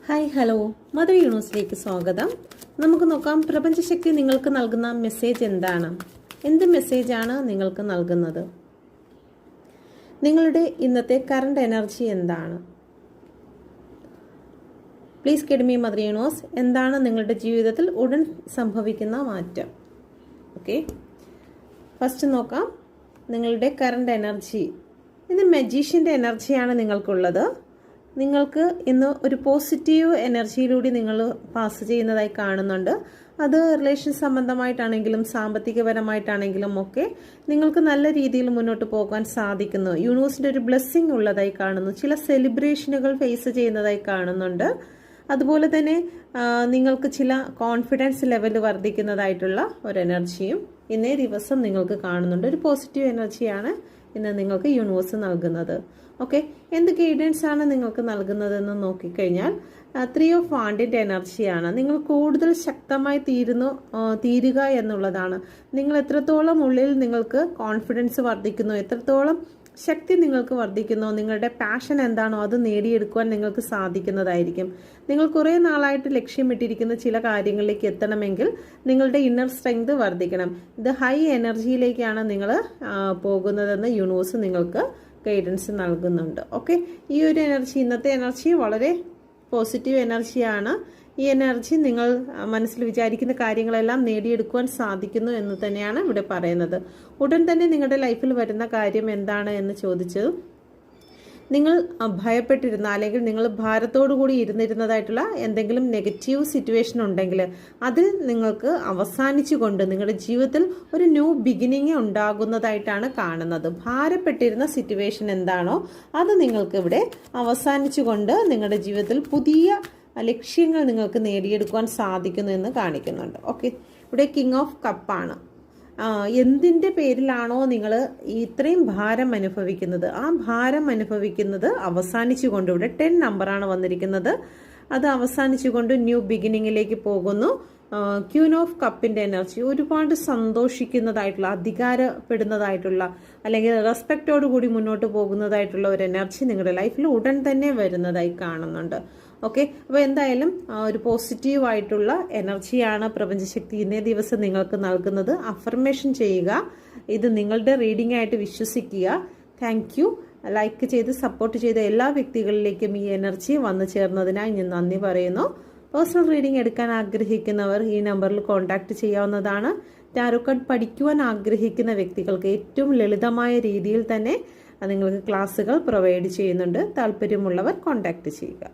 Hi hello mother യൂണിവേഴ്സിലേക്ക് സ്വാഗതം. നമുക്ക് നോക്കാം പ്രപഞ്ചശക്തി നിങ്ങൾക്ക് നൽകുന്ന മെസ്സേജ് എന്താണ്, എന്ത് മെസ്സേജാണ് നിങ്ങൾക്ക് നൽകുന്നത്, നിങ്ങളുടെ ഇന്നത്തെ കറണ്ട് എനർജി എന്താണ്. Please guide me mother universe. എന്താണ് നിങ്ങളുടെ ജീവിതത്തിൽ ഉടൻ സംഭവിക്കുന്ന മാറ്റം? ഓക്കെ, ഫസ്റ്റ് നോക്കാം നിങ്ങളുടെ കറണ്ട് എനർജി. ഇത് മജീഷ്യൻ്റെ എനർജിയാണ് നിങ്ങൾക്കുള്ളത്. നിങ്ങൾക്ക് ഇന്ന് ഒരു പോസിറ്റീവ് എനർജിയിലൂടെ നിങ്ങൾ പാസ് ചെയ്യുന്നതായി കാണുന്നുണ്ട്. അത് റിലേഷൻ സംബന്ധമായിട്ടാണെങ്കിലും സാമ്പത്തികപരമായിട്ടാണെങ്കിലും ഒക്കെ നിങ്ങൾക്ക് നല്ല രീതിയിൽ മുന്നോട്ട് പോകാൻ സാധിക്കുന്നു. യൂണിവേഴ്സിൻ്റെ ഒരു ബ്ലെസ്സിങ് ഉള്ളതായി കാണുന്നു. ചില സെലിബ്രേഷനുകൾ ഫേസ് ചെയ്യുന്നതായി കാണുന്നുണ്ട്. അതുപോലെ തന്നെ നിങ്ങൾക്ക് ചില കോൺഫിഡൻസ് ലെവൽ വർദ്ധിക്കുന്നതായിട്ടുള്ള ഒരു എനർജിയും ഇന്നേ ദിവസം നിങ്ങൾക്ക് കാണുന്നുണ്ട്. ഒരു പോസിറ്റീവ് എനർജിയാണ് ഇന്ന് നിങ്ങൾക്ക് യൂണിവേഴ്സ് നൽകുന്നത്. ഓക്കെ, എന്ത് ഗൈഡൻസ് ആണ് നിങ്ങൾക്ക് നൽകുന്നതെന്ന് നോക്കിക്കഴിഞ്ഞാൽ 3 ഓഫ് വാണ്ടിൻ്റെ എനർജിയാണ്. നിങ്ങൾ കൂടുതൽ ശക്തമായി തീരുക എന്നുള്ളതാണ്. നിങ്ങൾ എത്രത്തോളം ഉള്ളിൽ നിങ്ങൾക്ക് കോൺഫിഡൻസ് വർദ്ധിക്കുന്നു, എത്രത്തോളം ശക്തി നിങ്ങൾക്ക് വർദ്ധിക്കുന്നു, നിങ്ങളുടെ പാഷൻ എന്താണോ അത് നേടിയെടുക്കുവാൻ നിങ്ങൾക്ക് സാധിക്കുന്നതായിരിക്കും. നിങ്ങൾ കുറേ നാളായിട്ട് ലക്ഷ്യമിട്ടിരിക്കുന്ന ചില കാര്യങ്ങളിലേക്ക് എത്തണമെങ്കിൽ നിങ്ങളുടെ ഇന്നർ സ്ട്രെങ്ത് വർദ്ധിക്കണം. ഇത് ഹൈ എനർജിയിലേക്കാണ് നിങ്ങൾ പോകുന്നതെന്ന് യൂണിവേഴ്സ് നിങ്ങൾക്ക് ഗൈഡൻസ് നൽകുന്നുണ്ട്. ഓക്കെ, ഈ ഒരു എനർജി, ഇന്നത്തെ എനർജി വളരെ പോസിറ്റീവ് എനർജിയാണ്. ഈ എനർജി നിങ്ങൾ മനസ്സിൽ വിചാരിക്കുന്ന കാര്യങ്ങളെല്ലാം നേടിയെടുക്കുവാൻ സാധിക്കുന്നു എന്ന് തന്നെയാണ് ഇവിടെ പറയുന്നത്. ഉടൻ തന്നെ നിങ്ങളുടെ ലൈഫിൽ വരുന്ന കാര്യം എന്താണ് എന്ന് ചോദിച്ചത്, നിങ്ങൾ ഭയപ്പെട്ടിരുന്ന അല്ലെങ്കിൽ നിങ്ങൾ ഭാരത്തോടു കൂടി ഇരുന്നിരുന്നതായിട്ടുള്ള എന്തെങ്കിലും നെഗറ്റീവ് സിറ്റുവേഷൻ ഉണ്ടെങ്കിൽ അതിൽ നിങ്ങൾക്ക് അവസാനിച്ചുകൊണ്ട് നിങ്ങളുടെ ജീവിതത്തിൽ ഒരു ന്യൂ ബിഗിനിങ് ഉണ്ടാകുന്നതായിട്ടാണ് കാണുന്നത്. ഭാരപ്പെട്ടിരുന്ന സിറ്റുവേഷൻ എന്താണോ അത് നിങ്ങൾക്ക് ഇവിടെ അവസാനിച്ചുകൊണ്ട് നിങ്ങളുടെ ജീവിതത്തിൽ പുതിയ ലക്ഷ്യങ്ങൾ നിങ്ങൾക്ക് നേടിയെടുക്കുവാൻ സാധിക്കുന്നു എന്ന് കാണിക്കുന്നുണ്ട്. ഓക്കെ, ഇവിടെ കിങ് ഓഫ് കപ്പാണ്. എന്തിൻ്റെ പേരിലാണോ നിങ്ങൾ ഇത്രയും ഭാരം അനുഭവിക്കുന്നത്, ആ ഭാരം അനുഭവിക്കുന്നത് അവസാനിച്ചുകൊണ്ട് ഇവിടെ 10 നമ്പറാണ് വന്നിരിക്കുന്നത്. അത് അവസാനിച്ചുകൊണ്ട് ന്യൂ ബിഗിനിങ്ങിലേക്ക് പോകുന്നു. ക്യൂൻ ഓഫ് കപ്പിൻ്റെ എനർജി ഒരുപാട് സന്തോഷിക്കുന്നതായിട്ടുള്ള, അധികാരപ്പെടുന്നതായിട്ടുള്ള അല്ലെങ്കിൽ റെസ്പെക്റ്റോടുകൂടി മുന്നോട്ട് പോകുന്നതായിട്ടുള്ള ഒരു എനർജി നിങ്ങളുടെ ലൈഫിൽ ഉടൻ തന്നെ വരുന്നതായി കാണുന്നുണ്ട്. ഓക്കെ, അപ്പോൾ എന്തായാലും ഒരു പോസിറ്റീവായിട്ടുള്ള എനർജിയാണ് പ്രപഞ്ചശക്തി ഇന്നേ ദിവസം നിങ്ങൾക്ക് നൽകുന്നത്. അഫർമേഷൻ ചെയ്യുക, ഇത് നിങ്ങളുടെ റീഡിംഗ് ആയിട്ട് വിശ്വസിക്കുക. Thank you. ലൈക്ക് ചെയ്ത് സപ്പോർട്ട് ചെയ്ത എല്ലാ വ്യക്തികളിലേക്കും ഈ എനർജി വന്നു ചേർന്നതിനായി ഞാൻ നന്ദി പറയുന്നു. പേഴ്സണൽ റീഡിംഗ് എടുക്കാൻ ആഗ്രഹിക്കുന്നവർ ഈ നമ്പറിൽ കോൺടാക്ട് ചെയ്യാവുന്നതാണ്. ടാരോ കാർഡ് പഠിക്കുവാൻ ആഗ്രഹിക്കുന്ന വ്യക്തികൾക്ക് ഏറ്റവും ലളിതമായ രീതിയിൽ തന്നെ നിങ്ങൾക്ക് ക്ലാസ്സുകൾ പ്രൊവൈഡ് ചെയ്യുന്നുണ്ട്. താല്പര്യമുള്ളവർ കോൺടാക്ട് ചെയ്യുക.